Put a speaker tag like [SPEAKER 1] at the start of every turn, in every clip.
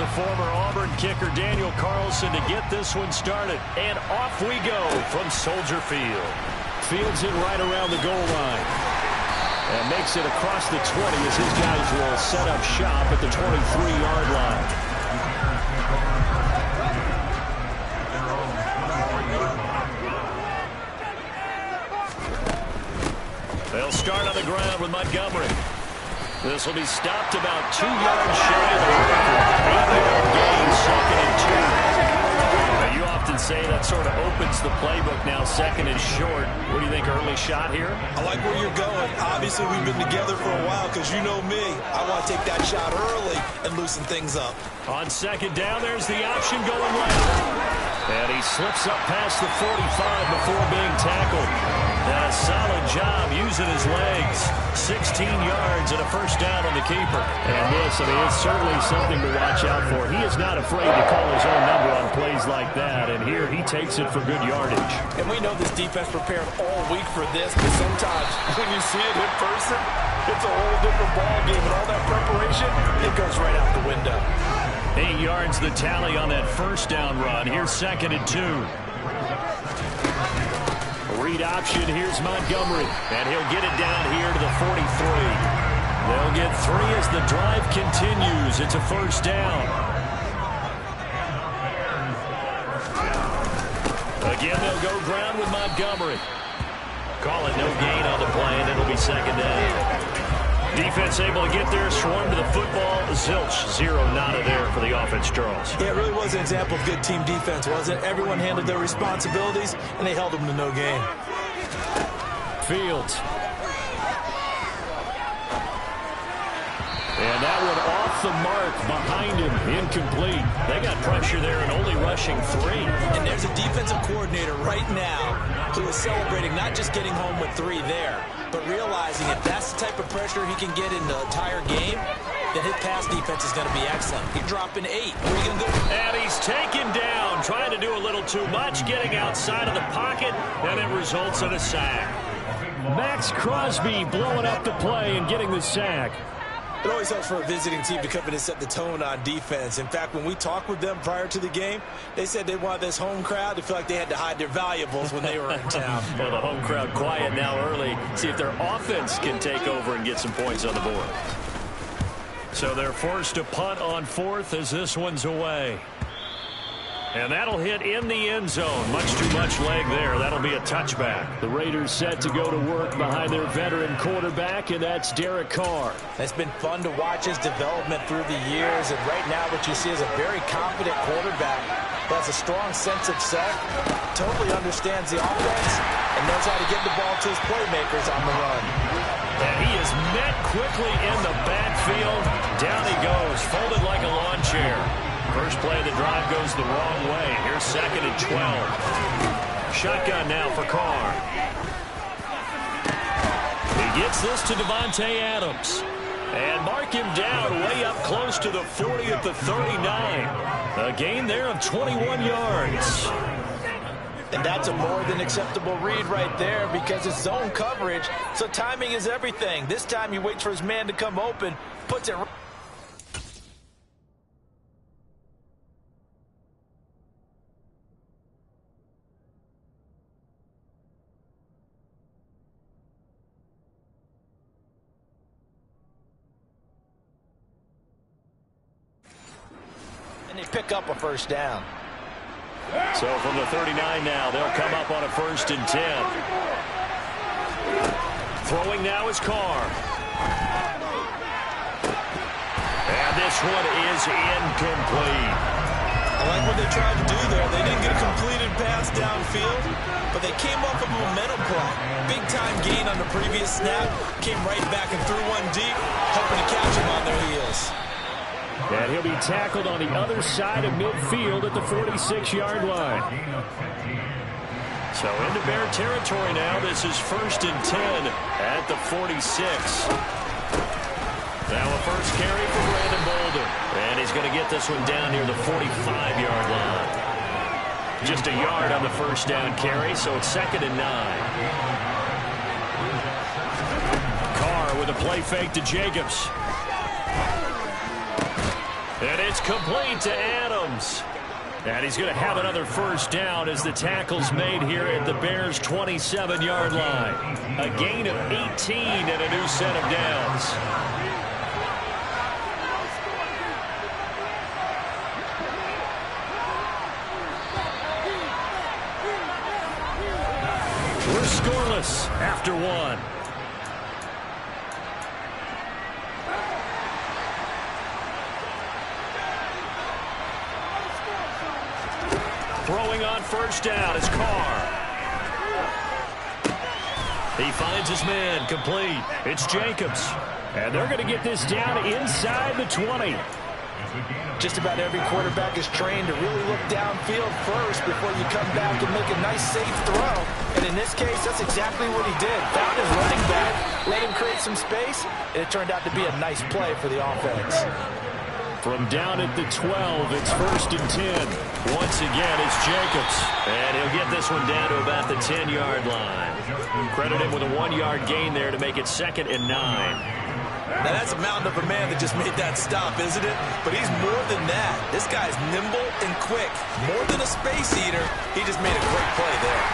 [SPEAKER 1] the former Auburn kicker Daniel Carlson to get this one started. And off we go from Soldier Field. Fields it right around the goal line. And makes it across the 20 as his guys will set up shop at the 23-yard line. They'll start on the ground with Montgomery. This will be stopped about 2 yards shy of the record. 8-yard gain, 2nd and 2. Now, you often say that sort of opens the playbook now, 2nd and short. What do you think, early shot here?
[SPEAKER 2] I like where you're going. Obviously, we've been together for a while because you know me. I want to take that shot early and loosen things up.
[SPEAKER 1] On 2nd down, there's the option going left. And he slips up past the 45 before being tackled. And a solid job using his legs. 16 yards and a first down on the keeper. And this, I mean, it's certainly something to watch out for. He is not afraid to call his own number on plays like that. And here he takes it for good yardage.
[SPEAKER 2] And we know this defense prepared all week for this, but sometimes when you see it in person, it's a whole different ball game. And all that preparation, it goes right out the window.
[SPEAKER 1] 8 yards the tally on that first down run. Here's 2nd and 2. Read option, here's Montgomery, and he'll get it down here to the 43. They'll get 3 as the drive continues. It's a first down. Again, they'll go ground with Montgomery. Call it no gain on the play, and it'll be 2nd down. Defense able to get there, swarm to the football. Zilch, 0 nada there for the offense, Charles.
[SPEAKER 2] Yeah, it really was an example of good team defense, wasn't it? Everyone handled their responsibilities, and they held them to no gain.
[SPEAKER 1] Fields. And that one off the mark behind him, incomplete. They got pressure there and only rushing 3.
[SPEAKER 2] And there's a defensive coordinator right now who is celebrating not just getting home with 3 there, but realizing if that's the type of pressure he can get in the entire game, then his pass defense is going to be excellent. He's dropping 8. What are you going to do?
[SPEAKER 1] And he's taken down, trying to do a little too much, getting outside of the pocket, and it results in a sack. Max Crosby blowing up the play and getting the sack.
[SPEAKER 2] It always helps for a visiting team to come in and set the tone on defense. In fact, when we talked with them prior to the game, they said they wanted this home crowd to feel like they had to hide their valuables when they were in town.
[SPEAKER 1] Well, the home crowd quiet now early. See if their offense can take over and get some points on the board. So they're forced to punt on 4th as this one's away. And that'll hit in the end zone. Much too much leg there. That'll be a touchback. The Raiders set to go to work behind their veteran quarterback, and that's Derek Carr.
[SPEAKER 2] It's been fun to watch his development through the years, and right now what you see is a very confident quarterback who has a strong sense of self, totally understands the offense, and knows how to get the ball to his playmakers on the run.
[SPEAKER 1] And he is met quickly in the backfield. Down he goes, folded like a lawn chair. First play of the drive goes the wrong way. Here's 2nd and 12. Shotgun now for Carr. He gets this to Devontae Adams. And mark him down way up close to the 40 at the 39. A gain there of 21 yards.
[SPEAKER 2] And that's a more than acceptable read right there because it's zone coverage, so timing is everything. This time he waits for his man to come open, puts it right. And they pick up a first down.
[SPEAKER 1] So from the 39 now, they'll come up on a 1st and 10. Throwing now is Carr. And this one is incomplete.
[SPEAKER 2] I like what they tried to do there. They didn't get a completed pass downfield, but they came off a momentum play. Big-time gain on the previous snap. Came right back and threw one deep, hoping to catch them on their heels.
[SPEAKER 1] And he'll be tackled on the other side of midfield at the 46-yard line. So into Bear territory now. This is 1st and 10 at the 46. Now a first carry for Brandon Bolden. And he's going to get this one down near the 45-yard line. Just a yard on the first down carry, so it's 2nd and 9. Carr with a play fake to Jacobs. And it's complete to Adams. And he's going to have another first down as the tackle's made here at the Bears' 27-yard line. A gain of 18 and a new set of downs. We're scoreless after one. Throwing on first down is Carr. He finds his man, complete. It's Jacobs. And they're going to get this down inside the 20.
[SPEAKER 2] Just about every quarterback is trained to really look downfield first before you come back and make a nice, safe throw. And in this case, that's exactly what he did. Found his running back, let him create some space, and it turned out to be a nice play for the offense.
[SPEAKER 1] From down at the 12, it's 1st and 10. Once again, it's Jacobs. And he'll get this one down to about the 10-yard line. Credit him with a 1-yard gain there to make it 2nd and 9.
[SPEAKER 2] Now, that's a mountain of a man that just made that stop, isn't it? But he's more than that. This guy's nimble and quick. More than a space eater, he just made a great play there.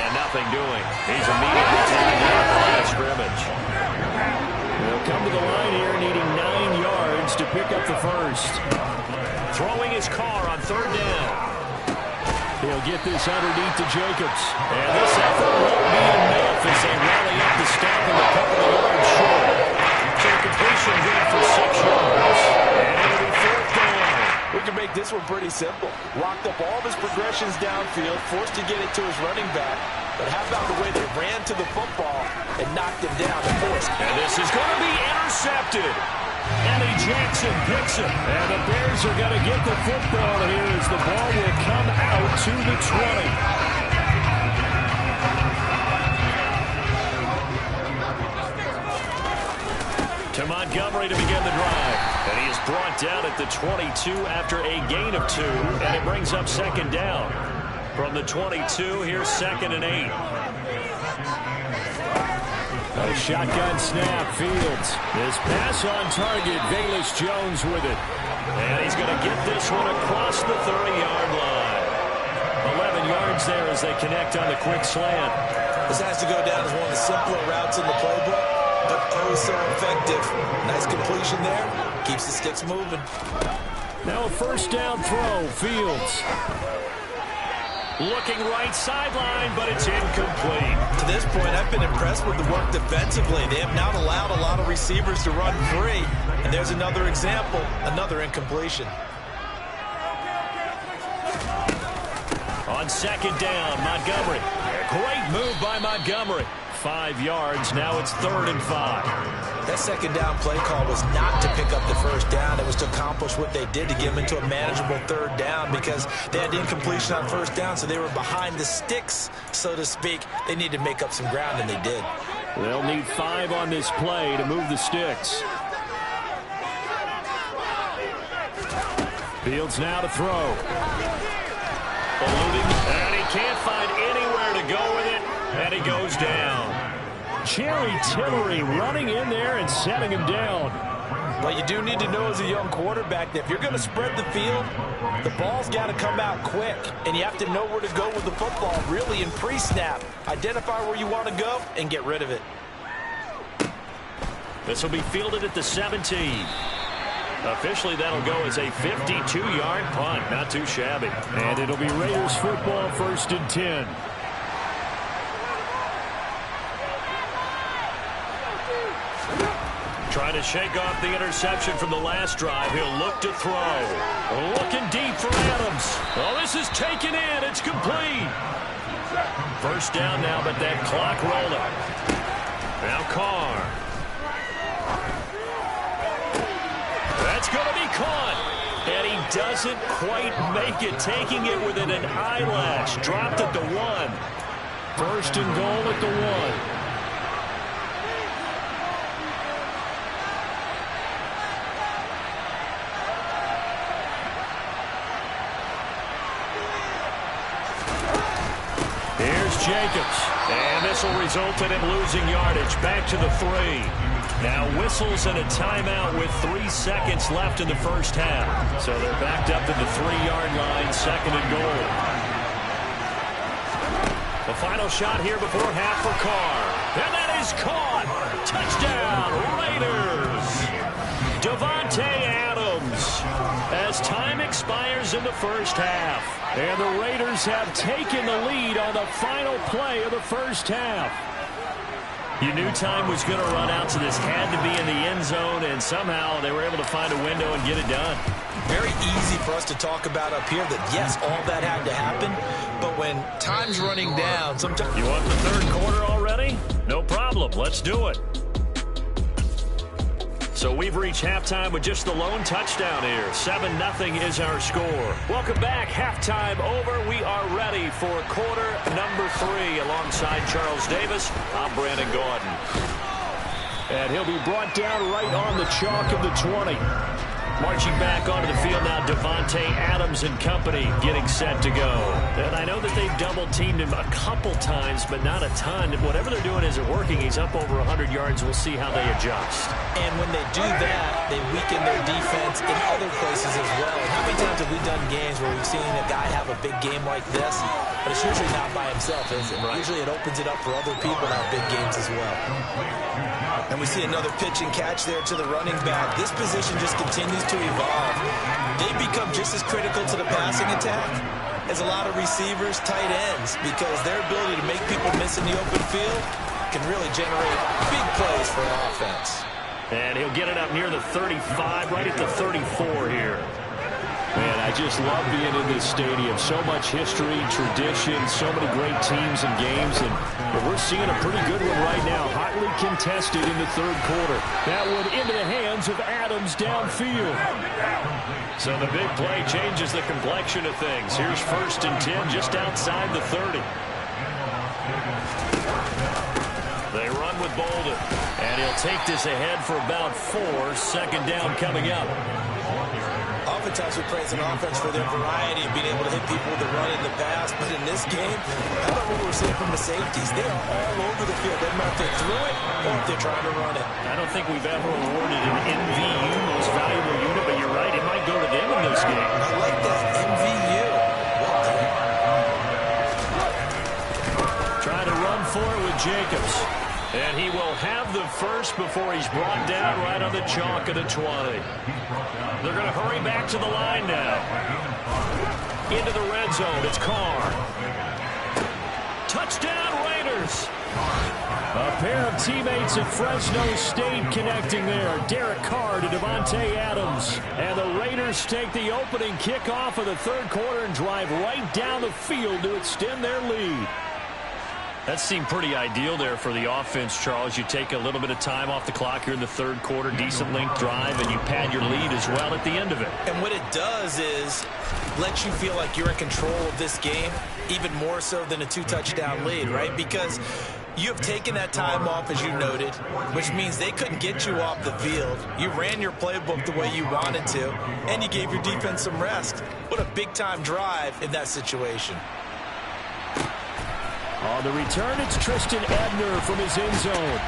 [SPEAKER 1] And nothing doing. He's immediately taken down the line of scrimmage. They'll come to the line here needing 9 yards to pick up the first. Throwing his car on 3rd down. He'll get this underneath to Jacobs. And this effort won't be enough as they rally up to stop him a couple of yards short. So the completion good for 6 yards. And it'll be 4th down.
[SPEAKER 2] We can make this one pretty simple. Locked up all of his progressions downfield, forced to get it to his running back. But how about the way they ran to the football and knocked him down and forced?
[SPEAKER 1] And this is going to be intercepted. Eddie Jackson picks it. And the Bears are going to get the football here as the ball will come out to the 20. To Montgomery to begin the drive. And he is brought down at the 22 after a gain of 2. And it brings up 2nd down. From the 22, here's 2nd and 8. A shotgun snap, Fields. His pass on target, Velus Jones with it. And he's going to get this one across the 30-yard line. 11 yards there as they connect on the quick slant.
[SPEAKER 2] This has to go down as one of the simpler routes in the playbook, but oh so effective. Nice completion there. Keeps the sticks moving.
[SPEAKER 1] Now a first down throw, Fields. Looking right sideline, but it's incomplete.
[SPEAKER 2] To this point, I've been impressed with the work defensively. They have not allowed a lot of receivers to run free. And there's another example, another incompletion.
[SPEAKER 1] On 2nd down, Montgomery. Great move by Montgomery. 5 yards, now it's 3rd and 5.
[SPEAKER 2] That 2nd down play call was not to pick up the first down. It was to accomplish what they did to get them into a manageable 3rd down because they had incompletion on 1st down, so they were behind the sticks, so to speak. They needed to make up some ground, and they did.
[SPEAKER 1] They'll need 5 on this play to move the sticks. Fields now to throw. And he can't find anywhere to go with it, and he goes down. Jerry Tillery running in there and setting him down.
[SPEAKER 2] But you do need to know as a young quarterback that if you're going to spread the field, the ball's got to come out quick, and you have to know where to go with the football really in pre-snap. Identify where you want to go and get rid of it.
[SPEAKER 1] This will be fielded at the 17. Officially, that'll go as a 52-yard punt. Not too shabby. And it'll be Raiders football, 1st and 10. Trying to shake off the interception from the last drive. He'll look to throw. Looking deep for Adams. Oh, this is taken in. It's complete. First down now, but that clock rolling. Now Carr. That's going to be caught. And he doesn't quite make it. Taking it within an eyelash. Dropped at the 1. 1st and goal at the 1. Here's Jacobs. And this will result in him losing yardage. Back to the 3. Now whistles and a timeout with 3 seconds left in the first half. So they're backed up to the 3-yard line, 2nd and goal. The final shot here before half for Carr. And that is caught. Touchdown, Raiders. Davante Adams. As time expires in the first half. And the Raiders have taken the lead on the final play of the first half. You knew time was going to run out, so this had to be in the end zone, and somehow they were able to find a window and get it done.
[SPEAKER 2] Very easy for us to talk about up here that, yes, all that had to happen, but when time's running down, sometimes...
[SPEAKER 1] You want the third quarter already? No problem. Let's do it. So we've reached halftime with just the lone touchdown here. 7-0 is our score. Welcome back. Halftime over. We are ready for quarter number 3. Alongside Charles Davis, I'm Brandon Gaudin. And he'll be brought down right on the chalk of the 20. Marching back onto the field now, Davante Adams and company getting set to go. And I know that they've double-teamed him a couple times, but not a ton. Whatever they're doing isn't working. He's up over 100 yards. We'll see how they adjust.
[SPEAKER 2] And when they do that, they weaken their defense in other places as well. How many times have we done games where we've seen a guy have a big game like this, but it's usually not by himself, is it? Right. Usually it opens it up for other people to have big games as well. And we see another pitch and catch there to the running back. This position just continues to evolve. They become just as critical to the passing attack as a lot of receivers, tight ends, because their ability to make people miss in the open field can really generate big plays for an offense.
[SPEAKER 1] And he'll get it up near the 35, right at the 34 here. Man, I just love being in this stadium. So much history, tradition, so many great teams and games. And we're seeing a pretty good one right now. Hotly contested in the third quarter. That one into the hands of Adams downfield. So the big play changes the complexion of things. Here's 1st and 10 just outside the 30. They run with Bolden. And he'll take this ahead for about 4. 2nd down coming up.
[SPEAKER 2] Oftentimes we praise an offense for their variety of being able to hit people with the run and the pass. But in this game, how about what we're seeing from the safeties? They are all over the field. Doesn't matter if they threw it or if they're trying to run it.
[SPEAKER 1] I don't think we've ever awarded an MVU, most valuable unit, but you're right. It might go to them in this game.
[SPEAKER 2] I like that. MVU.
[SPEAKER 1] Trying to run for it with Jacobs. And he will have the first before he's brought down right on the chalk of the 20. They're going to hurry back to the line now. Into the red zone. It's Carr. Touchdown, Raiders. A pair of teammates at Fresno State connecting there. Derek Carr to Davante Adams. And the Raiders take the opening kickoff of the third quarter and drive right down the field to extend their lead. That seemed pretty ideal there for the offense, Charles. You take a little bit of time off the clock here in the third quarter, decent length drive, and you pad your lead as well at the end of it.
[SPEAKER 2] And what it does is let you feel like you're in control of this game, even more so than a 2-touchdown lead, right? Because you have taken that time off, as you noted, which means they couldn't get you off the field. You ran your playbook the way you wanted to, and you gave your defense some rest. What a big-time drive in that situation.
[SPEAKER 1] On the return, it's Tristan Ebner from his end zone.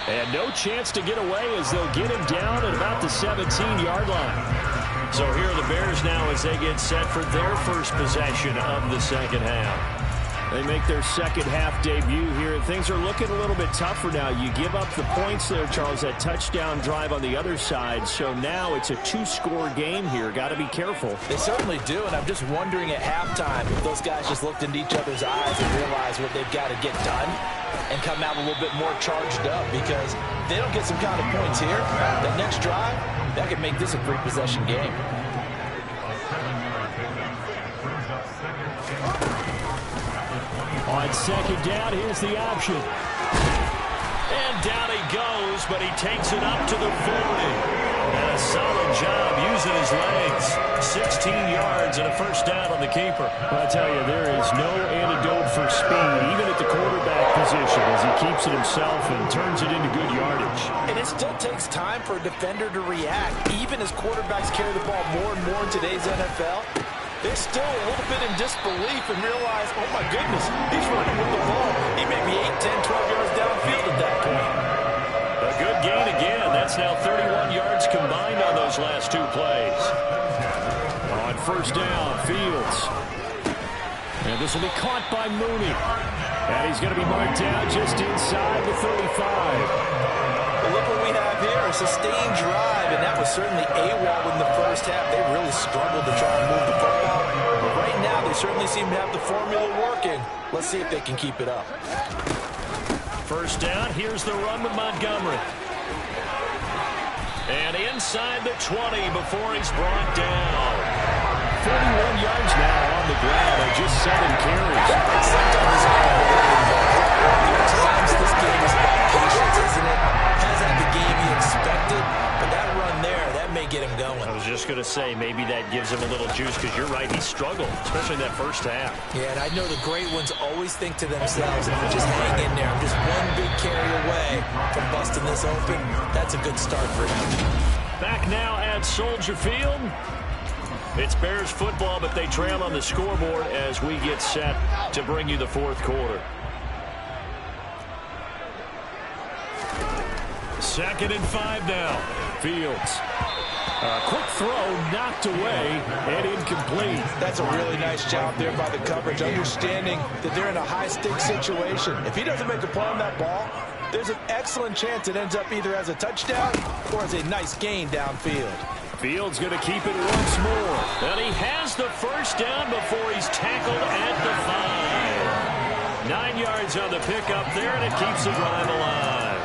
[SPEAKER 1] And no chance to get away as they'll get him down at about the 17-yard line. So here are the Bears now as they get set for their first possession of the second half. They make their second half debut here. Things are looking a little bit tougher now. You give up the points there, Charles, that touchdown drive on the other side. So now it's a 2-score game here. Got to be careful.
[SPEAKER 2] They certainly do, and I'm just wondering at halftime if those guys just looked into each other's eyes and realized what they've got to get done and come out a little bit more charged up, because if they don't get some kind of points here, that next drive, that could make this a 3-possession game.
[SPEAKER 1] On second down, here's the option. And down he goes, but he takes it up to the 40. And a solid job using his legs. 16 yards and a first down on the keeper. But I tell you, there is no antidote for speed, even at the quarterback position, as he keeps it himself and turns it into good yardage.
[SPEAKER 2] And it still takes time for a defender to react. Even as quarterbacks carry the ball more and more in today's NFL, they're still a little bit in disbelief and realize, oh my goodness, he's running with the ball. He may be 8, 10, 12 yards downfield at that point.
[SPEAKER 1] That's now 31 yards combined on those last 2 plays. On first down, Fields. And this will be caught by Mooney. And he's going to be marked down just inside the 35.
[SPEAKER 2] Well, look what we have here, a sustained drive, and that was certainly AWOL in the first half. They really struggled to try and move the football. But right now, they certainly seem to have the formula working. Let's see if they can keep it up.
[SPEAKER 1] First down, here's the run with Montgomery. And inside the 20 before he's brought down. 31 yards now on the ground and just 7 carries.
[SPEAKER 2] Sometimes this game is about patience, isn't it? Has had the game he expected, but that run there, that may get him going.
[SPEAKER 1] I was just going to say, maybe that gives him a little juice because you're right, he struggled, especially in that first half.
[SPEAKER 2] Yeah, and I know the great ones always think to themselves, just hang in there. I'm just one big carry away from busting this open. That's a good start for him.
[SPEAKER 1] Back now at Soldier Field. It's Bears football, but they trail on the scoreboard as we get set to bring you the fourth quarter. 2nd and 5 now. Fields. Quick throw knocked away and incomplete.
[SPEAKER 2] That's a really nice job there by the coverage, understanding that they're in a high-stakes situation. If he doesn't make a play on that ball, there's an excellent chance it ends up either as a touchdown or as a nice gain downfield.
[SPEAKER 1] Fields going to keep it once more. And he has the first down before he's tackled at the 5. 9 yards on the pickup there, and it keeps the drive alive.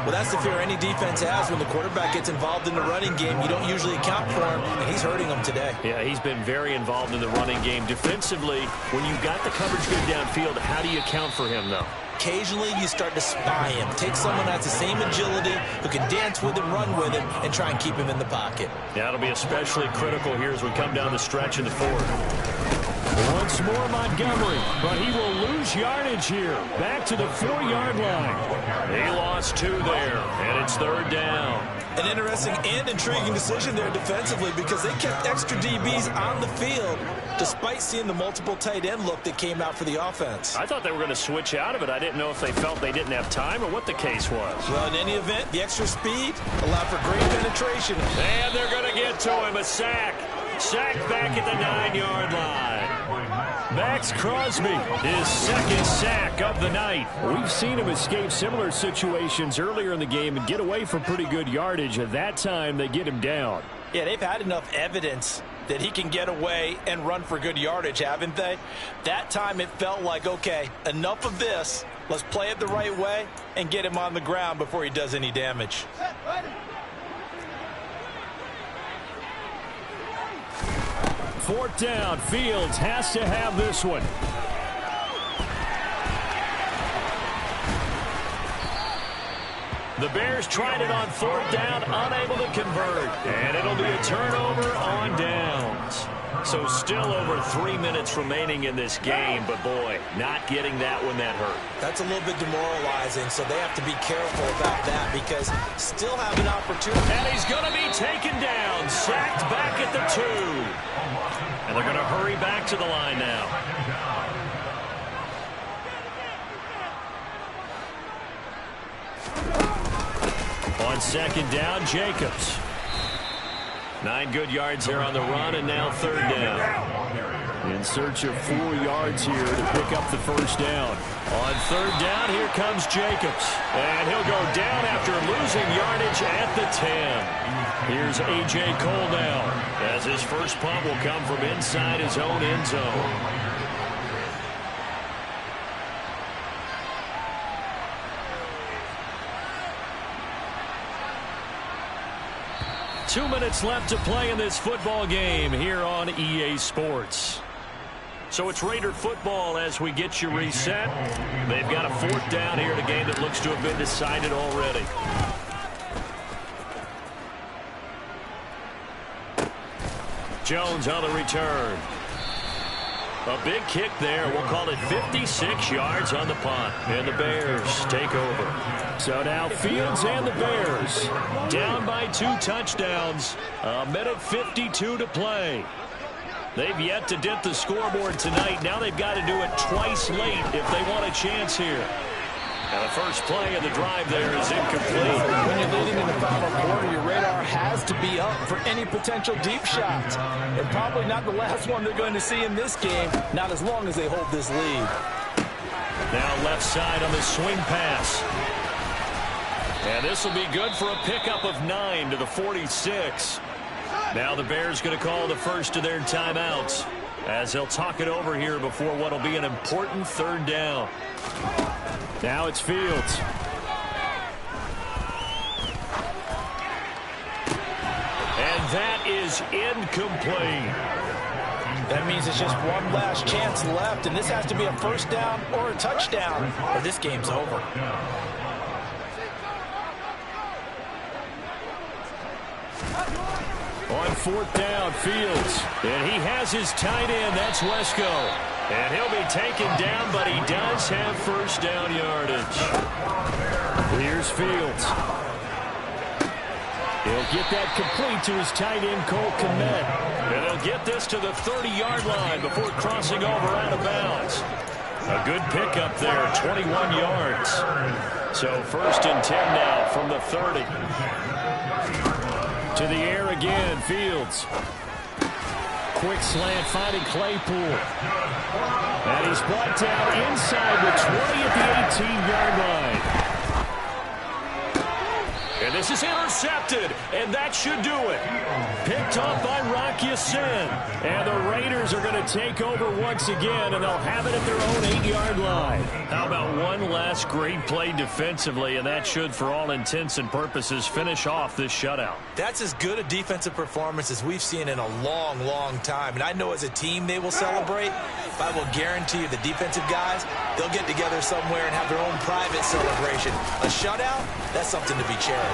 [SPEAKER 2] Well, that's the fear any defense has when the quarterback gets involved in the running game. You don't usually account for him, and he's hurting them today.
[SPEAKER 1] Yeah, he's been very involved in the running game. Defensively, when you've got the coverage good downfield, how do you account for him, though?
[SPEAKER 2] Occasionally, you start to spy him. Take someone that has the same agility, who can dance with him, run with him, and try and keep him in the pocket.
[SPEAKER 1] Yeah, it'll be especially critical here as we come down the stretch in the fourth. Once more Montgomery, but he will lose yardage here. Back to the 4-yard line. He lost 2 there, and it's 3rd down.
[SPEAKER 2] An interesting and intriguing decision there defensively because they kept extra DBs on the field despite seeing the multiple tight end look that came out for the offense.
[SPEAKER 1] I thought they were going to switch out of it. I didn't know if they felt they didn't have time or what the case was.
[SPEAKER 2] Well, in any event, the extra speed allowed for great penetration.
[SPEAKER 1] And they're going to get to him. A sack. Sack back at the 9-yard line. Max Crosby, his 2nd sack of the night. We've seen him escape similar situations earlier in the game and get away from pretty good yardage. At that time, they get him down.
[SPEAKER 2] Yeah, they've had enough evidence that he can get away and run for good yardage, haven't they? That time it felt like, okay, enough of this. Let's play it the right way and get him on the ground before he does any damage.
[SPEAKER 1] Fourth down, Fields has to have this one. The Bears tried it on 4th down, unable to convert. And it'll be a turnover on downs. So still over 3 minutes remaining in this game, but boy, not getting that one that hurt.
[SPEAKER 2] That's a little bit demoralizing, so they have to be careful about that because still have an opportunity.
[SPEAKER 1] And he's going to be taken down, sacked back at the 2. And they're going to hurry back to the line now. On 2nd down, Jacobs. 9 good yards there on the run, and now 3rd down. In search of 4 yards here to pick up the first down. On 3rd down, here comes Jacobs. And he'll go down after losing yardage at the 10. Here's A.J. Cole now, as his first punt will come from inside his own end zone. Two minutes left to play in this football game here on EA Sports. So it's Raider football as we get you reset. They've got a 4th down here in a game that looks to have been decided already. Jones on the return. A big kick there. We'll call it 56 yards on the punt. And the Bears take over. So now Fields and the Bears down by 2 touchdowns. 1:52 to play. They've yet to dip the scoreboard tonight. Now they've got to do it twice late if they want a chance here. And the first play of the drive there is incomplete.
[SPEAKER 2] When you're leading in the final quarter, your radar has to be up for any potential deep shots. And probably not the last one they're going to see in this game, not as long as they hold this lead.
[SPEAKER 1] Now left side on the swing pass. And this will be good for a pickup of 9 to the 46. Now the Bears going to call the first of their timeouts as they'll talk it over here before what will be an important third down. Now it's Fields. And that is incomplete.
[SPEAKER 2] That means it's just one last chance left, and this has to be a first down or a touchdown, or this game's over.
[SPEAKER 1] On fourth down, Fields. And he has his tight end. That's Wesco. And he'll be taken down, but he does have first down yardage. Here's Fields. He'll get that complete to his tight end, Cole Kmet. And he'll get this to the 30-yard line before crossing over out of bounds. A good pickup there, 21 yards. So first and 10 now from the 30. To the air again, Fields. Quick slant finding Claypool. And he's brought down inside the 20 at the 18-yard line. And this is intercepted, and that should do it. Picked off by Rock Ya-Sin. And the Raiders are going to take over once again, and they'll have it at their own 8-yard line. How about one last great play defensively, and that should, for all intents and purposes, finish off this shutout.
[SPEAKER 2] That's as good a defensive performance as we've seen in a long, long time. And I know as a team they will celebrate, but I will guarantee you the defensive guys, they'll get together somewhere and have their own private celebration. A shutout, that's something to be cherished.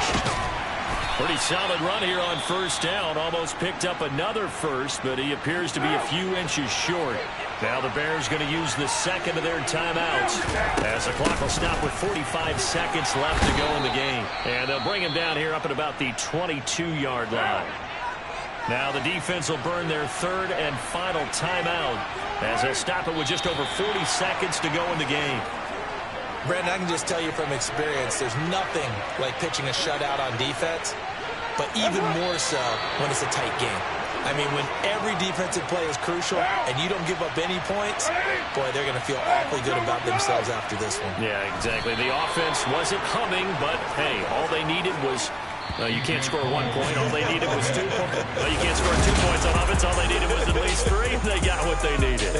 [SPEAKER 1] Pretty solid run here on first down. Almost picked up another first, but he appears to be a few inches short. Now the Bears going to use the second of their timeouts as the clock will stop with 45 seconds left to go in the game. And they'll bring him down here up at about the 22-yard line. Now the defense will burn their third and final timeout as they'll stop it with just over 40 seconds to go in the game.
[SPEAKER 2] Brandon, I can just tell you from experience, there's nothing like pitching a shutout on defense, but even more so when it's a tight game. I mean, when every defensive play is crucial and you don't give up any points, boy, they're going to feel awfully good about themselves after this one.
[SPEAKER 1] Yeah, exactly. The offense wasn't humming, but, hey, all they needed was you can't score 1 point. All they needed was 2 points. You can't score 2 points on offense. All they needed was at least 3. They got what they needed.